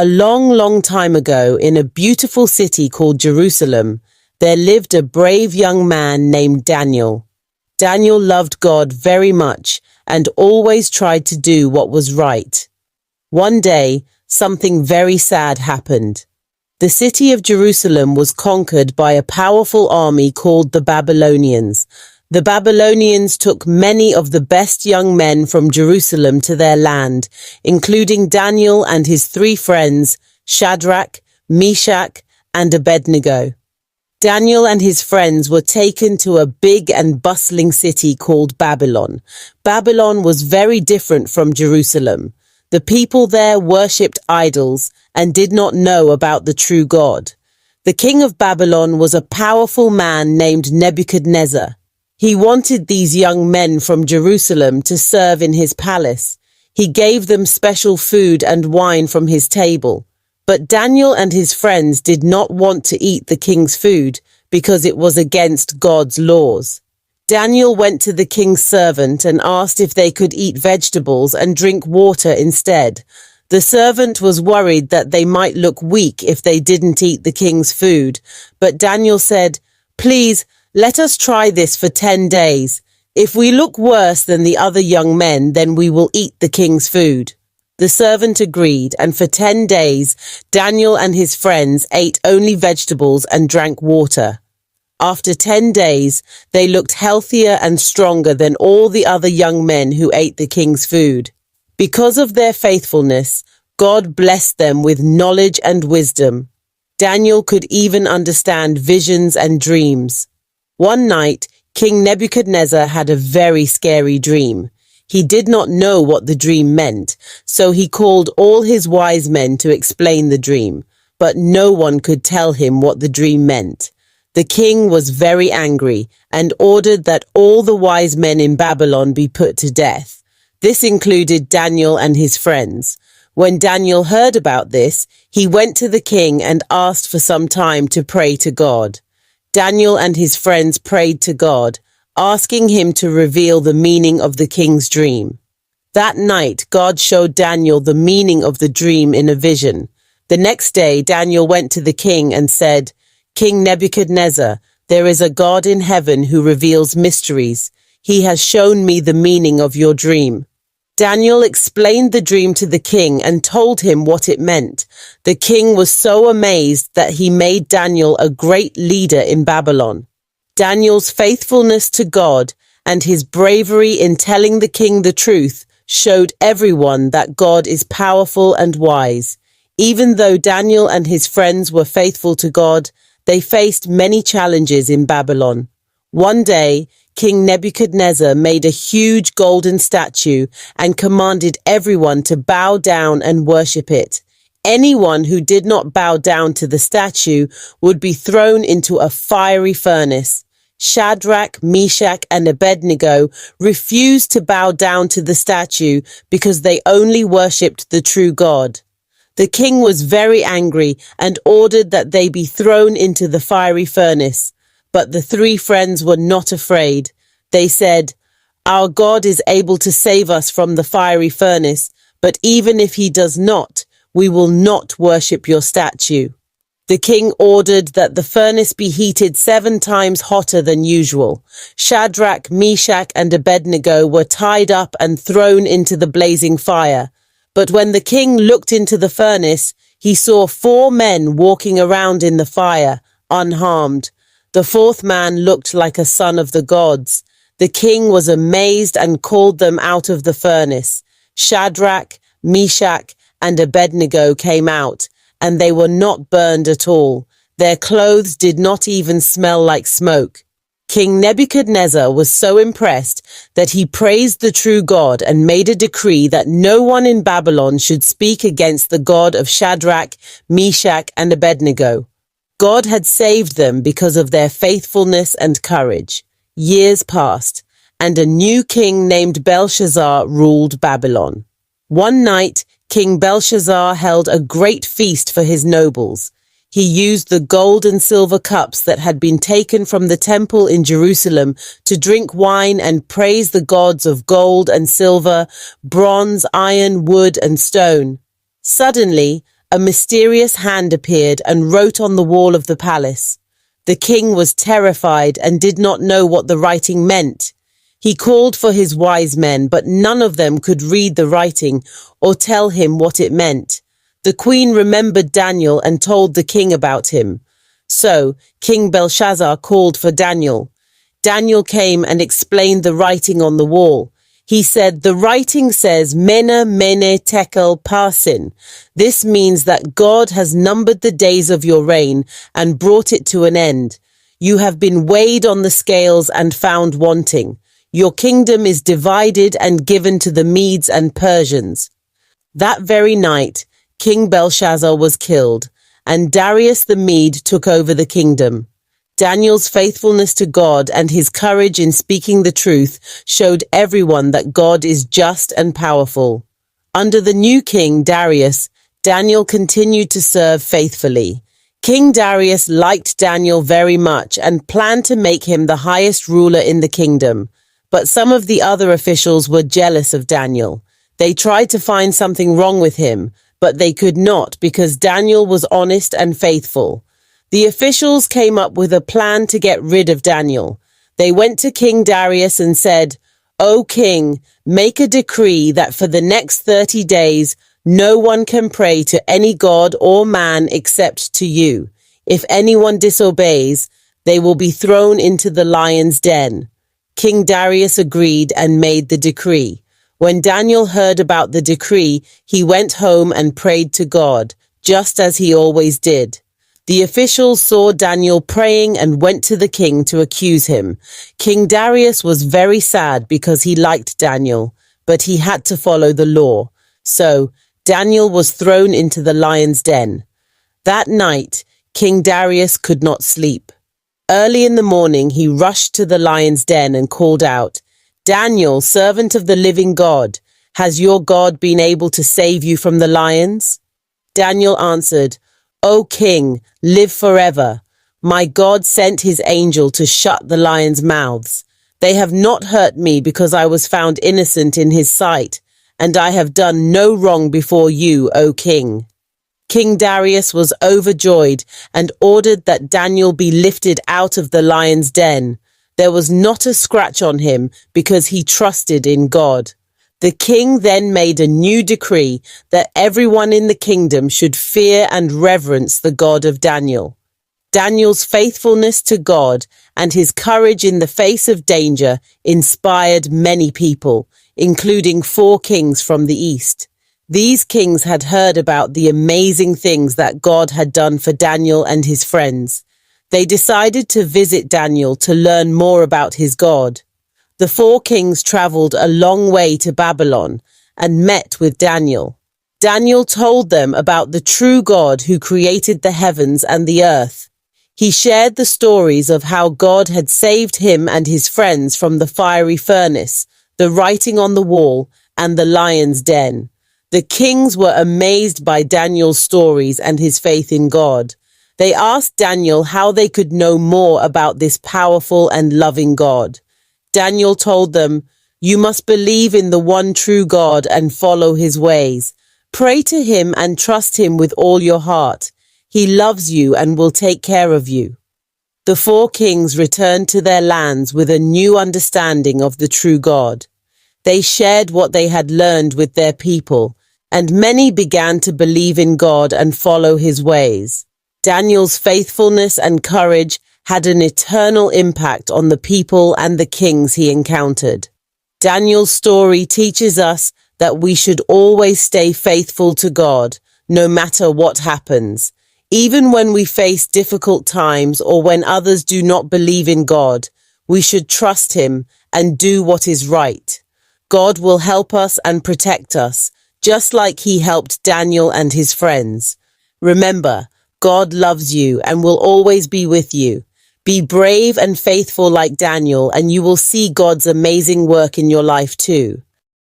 A long, long time ago, in a beautiful city called Jerusalem, there lived a brave young man named Daniel. Daniel loved God very much and always tried to do what was right. One day, something very sad happened. The city of Jerusalem was conquered by a powerful army called the Babylonians. The Babylonians took many of the best young men from Jerusalem to their land, including Daniel and his 3 friends, Shadrach, Meshach, and Abednego. Daniel and his friends were taken to a big and bustling city called Babylon. Babylon was very different from Jerusalem. The people there worshipped idols and did not know about the true God. The king of Babylon was a powerful man named Nebuchadnezzar. He wanted these young men from Jerusalem to serve in his palace. He gave them special food and wine from his table. But Daniel and his friends did not want to eat the king's food because it was against God's laws. Daniel went to the king's servant and asked if they could eat vegetables and drink water instead. The servant was worried that they might look weak if they didn't eat the king's food, but Daniel said, "Please, let us try this for 10 days. If we look worse than the other young men, then we will eat the king's food." The servant agreed, and for 10 days, Daniel and his friends ate only vegetables and drank water. After 10 days, they looked healthier and stronger than all the other young men who ate the king's food. Because of their faithfulness, God blessed them with knowledge and wisdom. Daniel could even understand visions and dreams. One night, King Nebuchadnezzar had a very scary dream. He did not know what the dream meant, so he called all his wise men to explain the dream, but no one could tell him what the dream meant. The king was very angry and ordered that all the wise men in Babylon be put to death. This included Daniel and his friends. When Daniel heard about this, he went to the king and asked for some time to pray to God. Daniel and his friends prayed to God, asking him to reveal the meaning of the king's dream. That night, God showed Daniel the meaning of the dream in a vision. The next day, Daniel went to the king and said, "King Nebuchadnezzar, there is a God in heaven who reveals mysteries. He has shown me the meaning of your dream." Daniel explained the dream to the king and told him what it meant. The king was so amazed that he made Daniel a great leader in Babylon. Daniel's faithfulness to God and his bravery in telling the king the truth showed everyone that God is powerful and wise. Even though Daniel and his friends were faithful to God, they faced many challenges in Babylon. One day, King Nebuchadnezzar made a huge golden statue and commanded everyone to bow down and worship it. Anyone who did not bow down to the statue would be thrown into a fiery furnace. Shadrach, Meshach, and Abednego refused to bow down to the statue because they only worshipped the true God. The king was very angry and ordered that they be thrown into the fiery furnace. But the 3 friends were not afraid. They said, "Our God is able to save us from the fiery furnace, but even if he does not, we will not worship your statue." The king ordered that the furnace be heated 7 times hotter than usual. Shadrach, Meshach, and Abednego were tied up and thrown into the blazing fire. But when the king looked into the furnace, he saw 4 men walking around in the fire, unharmed. The 4th man looked like a son of the gods. The king was amazed and called them out of the furnace. Shadrach, Meshach, and Abednego came out, and they were not burned at all. Their clothes did not even smell like smoke. King Nebuchadnezzar was so impressed that he praised the true God and made a decree that no one in Babylon should speak against the God of Shadrach, Meshach, and Abednego. God had saved them because of their faithfulness and courage. Years passed, and a new king named Belshazzar ruled Babylon. One night, King Belshazzar held a great feast for his nobles. He used the gold and silver cups that had been taken from the temple in Jerusalem to drink wine and praise the gods of gold and silver, bronze, iron, wood, and stone. Suddenly, a mysterious hand appeared and wrote on the wall of the palace. The king was terrified and did not know what the writing meant. He called for his wise men, but none of them could read the writing or tell him what it meant. The queen remembered Daniel and told the king about him. So King Belshazzar called for Daniel. Daniel came and explained the writing on the wall. He said, "The writing says, Mene, Mene, Tekel, Parsin. This means that God has numbered the days of your reign and brought it to an end. You have been weighed on the scales and found wanting. Your kingdom is divided and given to the Medes and Persians." That very night, King Belshazzar was killed, and Darius the Mede took over the kingdom. Daniel's faithfulness to God and his courage in speaking the truth showed everyone that God is just and powerful. Under the new king, Darius, Daniel continued to serve faithfully. King Darius liked Daniel very much and planned to make him the highest ruler in the kingdom. But some of the other officials were jealous of Daniel. They tried to find something wrong with him, but they could not because Daniel was honest and faithful. The officials came up with a plan to get rid of Daniel. They went to King Darius and said, "O king, make a decree that for the next 30 days, no one can pray to any god or man except to you. If anyone disobeys, they will be thrown into the lion's den." King Darius agreed and made the decree. When Daniel heard about the decree, he went home and prayed to God, just as he always did. The officials saw Daniel praying and went to the king to accuse him. King Darius was very sad because he liked Daniel, but he had to follow the law. So Daniel was thrown into the lion's den. That night, King Darius could not sleep. Early in the morning, he rushed to the lion's den and called out, "Daniel, servant of the living God, has your God been able to save you from the lions?" Daniel answered, "O king, live forever. My God sent his angel to shut the lions' mouths. They have not hurt me because I was found innocent in his sight, and I have done no wrong before you, O king." King Darius was overjoyed and ordered that Daniel be lifted out of the lion's den. There was not a scratch on him because he trusted in God. The king then made a new decree that everyone in the kingdom should fear and reverence the God of Daniel. Daniel's faithfulness to God and his courage in the face of danger inspired many people, including 4 kings from the east. These kings had heard about the amazing things that God had done for Daniel and his friends. They decided to visit Daniel to learn more about his God. The 4 kings traveled a long way to Babylon and met with Daniel. Daniel told them about the true God who created the heavens and the earth. He shared the stories of how God had saved him and his friends from the fiery furnace, the writing on the wall, and the lion's den. The kings were amazed by Daniel's stories and his faith in God. They asked Daniel how they could know more about this powerful and loving God. Daniel told them, "You must believe in the one true God and follow his ways. Pray to him and trust him with all your heart. He loves you and will take care of you." The 4 kings returned to their lands with a new understanding of the true God. They shared what they had learned with their people, and many began to believe in God and follow his ways. Daniel's faithfulness and courage had an eternal impact on the people and the kings he encountered. Daniel's story teaches us that we should always stay faithful to God, no matter what happens. Even when we face difficult times or when others do not believe in God, we should trust him and do what is right. God will help us and protect us, just like he helped Daniel and his friends. Remember, God loves you and will always be with you. Be brave and faithful like Daniel, and you will see God's amazing work in your life too.